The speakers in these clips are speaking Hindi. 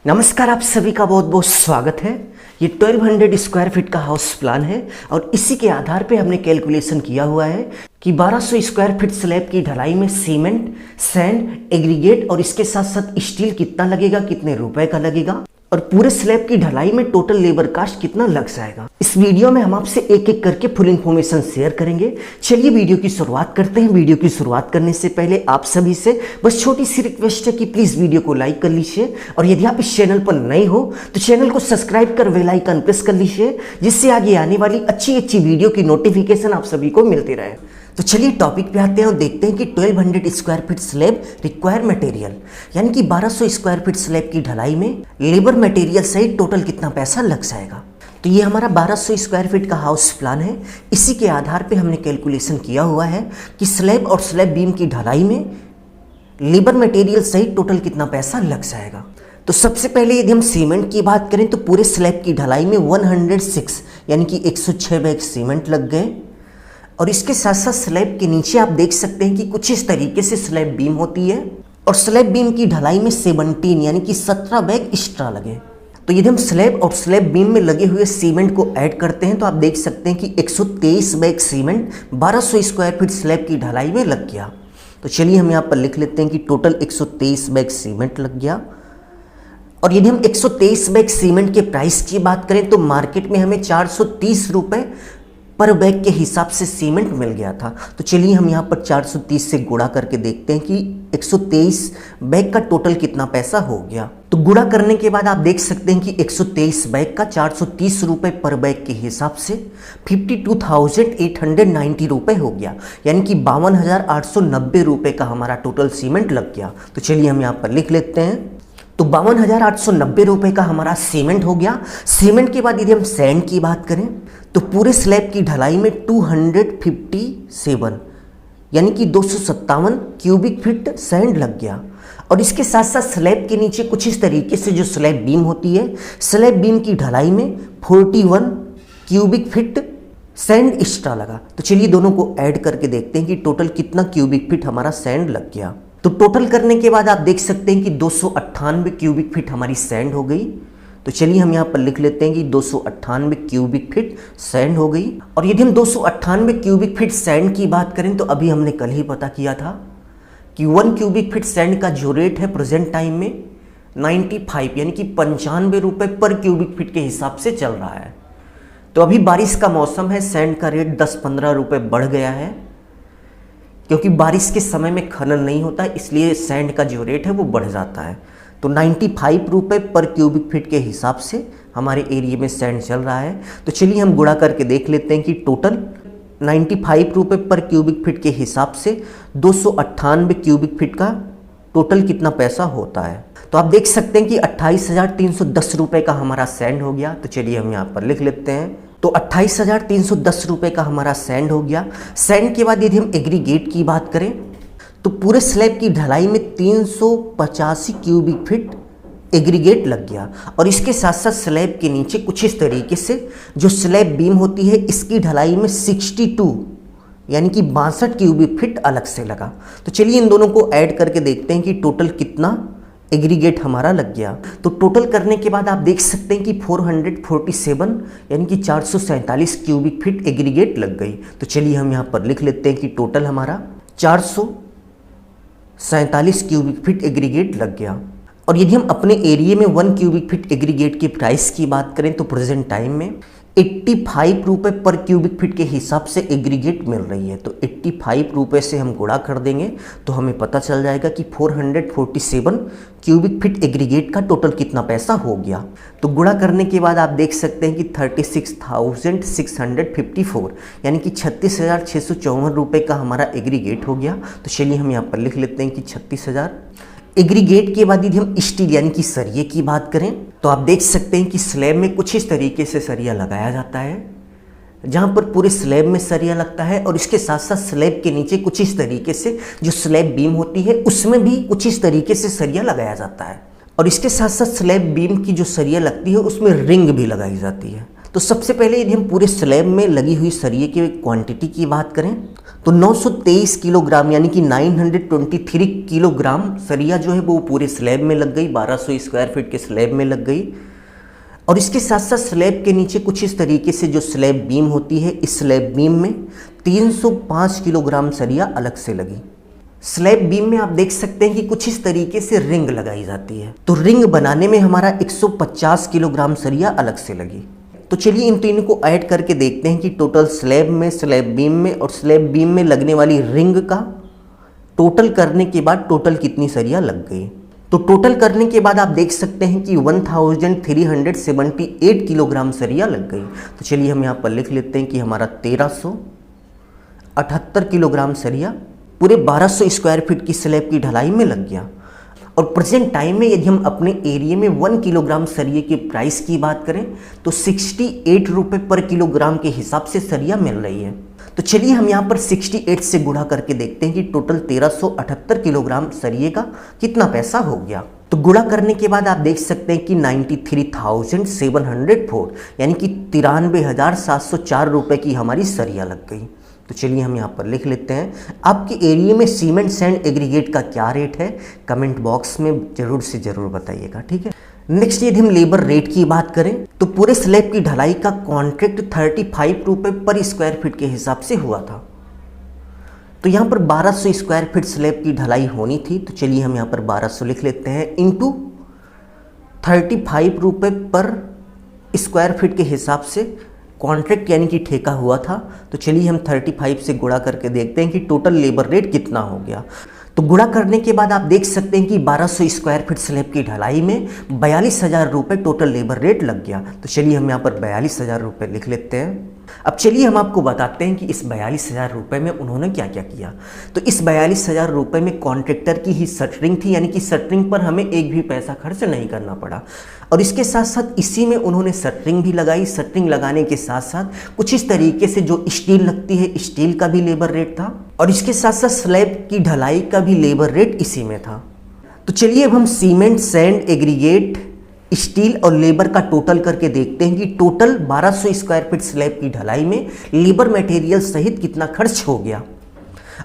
नमस्कार, आप सभी का बहुत बहुत स्वागत है। ये 1200 स्क्वायर फीट का हाउस प्लान है और इसी के आधार पे हमने कैलकुलेशन किया हुआ है कि 1200 स्क्वायर फीट स्लैब की ढलाई में सीमेंट, सैंड, एग्रीगेट और इसके साथ साथ स्टील कितना लगेगा, कितने रुपए का लगेगा और पूरे स्लैब की ढलाई में टोटल लेबर कास्ट कितना लग जाएगा। इस वीडियो में हम आपसे एक एक करके फुल इन्फॉर्मेशन शेयर करेंगे। चलिए वीडियो की शुरुआत करते हैं। वीडियो की शुरुआत करने से पहले आप सभी से बस छोटी सी रिक्वेस्ट है कि प्लीज वीडियो को लाइक कर लीजिए और यदि आप इस चैनल पर नए हो तो चैनल को सब्सक्राइब कर बेल आइकन प्रेस कर लीजिए, जिससे आगे आने वाली अच्छी अच्छी वीडियो की नोटिफिकेशन आप सभी को मिलती रहे। तो चलिए टॉपिक पे आते हैं और देखते हैं कि 1200 square feet slab require material यानी कि 1200 स्क्वायर फीट स्लैब की ढलाई में लेबर मटेरियल सहित टोटल कितना पैसा लग जाएगा। तो ये हमारा 1200 स्क्वायर फीट का हाउस प्लान है। इसी के आधार पे हमने कैलकुलेशन किया हुआ है कि स्लैब और स्लैब बीम की ढलाई में लेबर मटेरियल सहित टोटल कितना पैसा लग जाएगा। तो सबसे पहले यदि हम सीमेंट की बात करें तो पूरे स्लैब की ढलाई में 106 यानी कि 106 बैग सीमेंट लग गए और इसके साथ साथ स्लैब के नीचे आप देख सकते हैं कि कुछ इस तरीके से स्लैब बीम होती है और स्लैब बीम की ढलाई में 17 यानी कि 17 बैग एक्स्ट्रा लगे। तो यदि हम स्लैब और स्लैब बीम में लगे हुए सीमेंट को ऐड करते हैं तो आप देख सकते हैं कि 123 bag cement 1200 square feet slab की ढलाई में लग गया। तो चलिए हम यहाँ पर लिख लेते हैं कि टोटल 123 बैग सीमेंट लग गया। और यदि हम 123 बैग सीमेंट के प्राइस की बात करें तो मार्केट में हमें 430 रुपये पर बैग के हिसाब से सीमेंट मिल गया था। तो चलिए हम यहाँ पर 430 से गुणा करके देखते हैं कि 123 बैग का टोटल कितना पैसा हो गया। तो गुणा करने के बाद आप देख सकते हैं कि 123 बैग का 430 रुपये पर बैग के हिसाब से 52,890 रुपये हो गया, यानी कि 52,890 रुपये का हमारा टोटल सीमेंट लग गया। तो चलिए हम यहाँ पर लिख लेते हैं। तो 52,890 रुपये का हमारा सीमेंट हो गया। सीमेंट के बाद यदि हम सैंड की बात करें तो पूरे स्लैब की ढलाई में 257 यानी कि 257 क्यूबिक फीट सैंड लग गया। और इसके साथ साथ स्लैब के नीचे कुछ इस तरीके से जो स्लैब बीम होती है, स्लैब बीम की ढलाई में 41 क्यूबिक फीट सैंड एक्स्ट्रा लगा। तो चलिए दोनों को ऐड करके देखते हैं कि टोटल कितना क्यूबिक फीट हमारा सैंड लग गया। तो टोटल करने के बाद आप देख सकते हैं कि 298 क्यूबिक फीट हमारी सैंड हो गई। तो चलिए हम यहाँ पर लिख लेते हैं कि 298 क्यूबिक फीट सैंड हो गई। और यदि हम 298 क्यूबिक फीट सैंड की बात करें तो अभी हमने कल ही पता किया था कि 1 क्यूबिक फीट सैंड का जो रेट है प्रेजेंट टाइम में 95 यानी कि 95 रुपये पर क्यूबिक फीट के हिसाब से चल रहा है। तो अभी बारिश का मौसम है, सैंड का रेट 10-15 रुपये बढ़ गया है क्योंकि बारिश के समय में खनन नहीं होता, इसलिए सैंड का जो रेट है वो बढ़ जाता है। तो 95 रुपये पर क्यूबिक फीट के हिसाब से हमारे एरिया में सैंड चल रहा है। तो चलिए हम गुणा करके देख लेते हैं कि टोटल 95 रुपये पर क्यूबिक फीट के हिसाब से 298 क्यूबिक फीट का टोटल कितना पैसा होता है। तो आप देख सकते हैं कि 28,310 रुपये का हमारा सैंड हो गया। तो चलिए हम यहाँ पर लिख लेते हैं। तो 28,310 रुपये का हमारा सैंड हो गया। सैंड के बाद यदि हम एग्रीगेट की बात करें तो पूरे स्लैब की ढलाई में 385 क्यूबिक फीट एग्रीगेट लग गया। और इसके साथ साथ स्लैब के नीचे कुछ इस तरीके से जो स्लैब बीम होती है, इसकी ढलाई में 62 यानी कि 62 क्यूबिक फीट अलग से लगा। तो चलिए इन दोनों को ऐड करके देखते हैं कि टोटल कितना एग्रीगेट हमारा लग गया। तो टोटल करने के बाद आप देख सकते हैं कि 447 यानी कि 447 क्यूबिक फीट एग्रीगेट लग गई। तो चलिए हम यहाँ पर लिख लेते हैं कि टोटल हमारा 447 क्यूबिक फीट एग्रीगेट लग गया। और यदि हम अपने एरिया में 1 क्यूबिक फीट एग्रीगेट की प्राइस की बात करें तो प्रेजेंट टाइम में 85 रुपये पर क्यूबिक फीट के हिसाब से एग्रीगेट मिल रही है। तो 85 रुपये से हम गुणा कर देंगे तो हमें पता चल जाएगा कि 447 क्यूबिक फीट एग्रीगेट का टोटल कितना पैसा हो गया। तो गुणा करने के बाद आप देख सकते हैं कि 36,654 यानी कि 36,654 रुपये का हमारा एग्रीगेट हो गया। तो चलिए हम यहाँ पर लिख लेते हैं कि 36,000। एग्रीगेट के बाद यदि हम स्टील यानी कि सरिये की बात करें तो आप देख सकते हैं कि स्लैब में कुछ इस तरीके से सरिया लगाया जाता है, जहां पर पूरे स्लैब में सरिया लगता है और इसके साथ साथ स्लैब के नीचे कुछ इस तरीके से जो स्लैब बीम होती है उसमें भी कुछ इस तरीके से सरिया लगाया जाता है। और इसके साथ साथ स्लैब बीम की जो सरिया लगती है उसमें रिंग भी लगाई जाती है। तो सबसे पहले यदि हम पूरे स्लैब में लगी हुई सरिये की क्वांटिटी की बात करें तो 923 किलोग्राम यानी कि 923 किलोग्राम सरिया जो है वो पूरे स्लैब में लग गई, 1200 स्क्वायर फीट के स्लैब में लग गई। और इसके साथ साथ स्लैब के नीचे कुछ इस तरीके से जो स्लैब बीम होती है, इस स्लैब बीम में 305 किलोग्राम सरिया अलग से लगी। स्लैब बीम में आप देख सकते हैं कि कुछ इस तरीके से रिंग लगाई जाती है, तो रिंग बनाने में हमारा 150 किलोग्राम सरिया अलग से लगी। तो चलिए इन तीनों को ऐड करके देखते हैं कि टोटल स्लैब में, स्लैब बीम में और स्लैब बीम में लगने वाली रिंग का टोटल करने के बाद टोटल कितनी सरिया लग गई। तो टोटल करने के बाद आप देख सकते हैं कि 1378 किलोग्राम सरिया लग गई। तो चलिए हम यहाँ पर लिख लेते हैं कि हमारा 1378 किलोग्राम सरिया पूरे 1200 स्क्वायर फीट की स्लैब की ढलाई में लग गया। और प्रेजेंट टाइम में यदि हम अपने एरिया में 1 किलोग्राम सरिये के प्राइस की बात करें तो 68 रुपये पर किलोग्राम के हिसाब से सरिया मिल रही है। तो चलिए हम यहाँ पर 68 से गुणा करके देखते हैं कि टोटल 1378 किलोग्राम सरिये का कितना पैसा हो गया। तो गुणा करने के बाद आप देख सकते हैं कि 93,704 यानी कि 93,704 रुपये की हमारी सरिया लग गई। तो चलिए हम यहाँ पर लिख लेते हैं, आपके एरिया में सीमेंट सैंड एग्रीगेट का क्या रेट है कमेंट बॉक्स में जरूर से जरूर बताइएगा, ठीक है। नेक्स्ट यदि हम लेबर रेट की बात करें तो पूरे स्लैब की ढलाई का कॉन्ट्रैक्ट 35 रुपये पर स्क्वायर फीट के हिसाब से हुआ था। तो यहाँ पर 1200 स्क्वायर फीट स्लैब की ढलाई होनी थी, तो चलिए हम यहाँ पर 1200 लिख लेते हैं इंटू 35 रुपये पर स्क्वायर फीट के हिसाब से कॉन्ट्रैक्ट यानी कि ठेका हुआ था। तो चलिए हम 35 से गुणा करके देखते हैं कि टोटल लेबर रेट कितना हो गया। तो गुणा करने के बाद आप देख सकते हैं कि 1200 स्क्वायर फीट स्लैब की ढलाई में 42,000 रुपये टोटल लेबर रेट लग गया। तो चलिए हम यहाँ पर 42,000 रुपये लिख लेते हैं। अब चलिए हम आपको बताते हैं कि इस 42,000 रुपये में उन्होंने क्या क्या किया। तो इस 42,000 रुपये में कॉन्ट्रैक्टर की ही शटरिंग थी, यानी कि शटरिंग पर हमें एक भी पैसा खर्च नहीं करना पड़ा। और इसके साथ साथ इसी में उन्होंने शटरिंग भी लगाई। शटरिंग लगाने के साथ साथ कुछ इस तरीके से जो स्टील लगती है, स्टील का भी लेबर रेट था और इसके साथ साथ स्लैब की ढलाई का भी लेबर रेट इसी में था। तो चलिए अब हम सीमेंट, सैंड, एग्रीगेट, स्टील और लेबर का टोटल करके देखते हैं कि टोटल 1200 स्क्वायर फीट स्लैब की ढलाई में लेबर मटेरियल सहित कितना खर्च हो गया।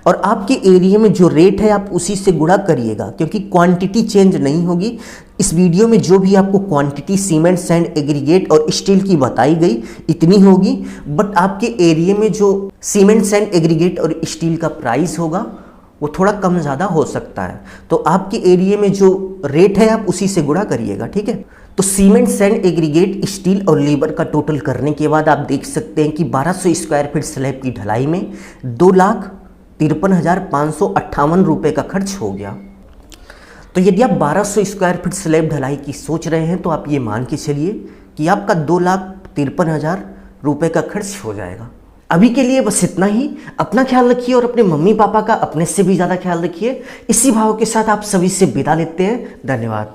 और आपके एरिया में जो रेट है आप उसी से गुणा करिएगा, क्योंकि क्वांटिटी चेंज नहीं होगी। इस वीडियो में जो भी आपको क्वांटिटी सीमेंट, सैंड, एग्रीगेट और स्टील की बताई गई इतनी होगी, बट आपके एरिया में जो सीमेंट, सैंड, एग्रीगेट और स्टील का प्राइस होगा वो थोड़ा कम ज़्यादा हो सकता है। तो आपके एरिया में जो रेट है आप उसी से गुणा करिएगा, ठीक है। तो सीमेंट, सैंड, एग्रीगेट, स्टील और लेबर का टोटल करने के बाद आप देख सकते हैं कि 1200 स्क्वायर फीट स्लैब की ढलाई में 2,53,558 रुपये का खर्च हो गया। तो यदि आप 1200 स्क्वायर फीट स्लैब ढलाई की सोच रहे हैं तो आप ये मान के चलिए कि आपका 2,53,000 रुपये का खर्च हो जाएगा। अभी के लिए बस इतना ही। अपना ख्याल रखिए और अपने मम्मी पापा का अपने से भी ज़्यादा ख्याल रखिए। इसी भाव के साथ आप सभी से विदा लेते हैं। धन्यवाद।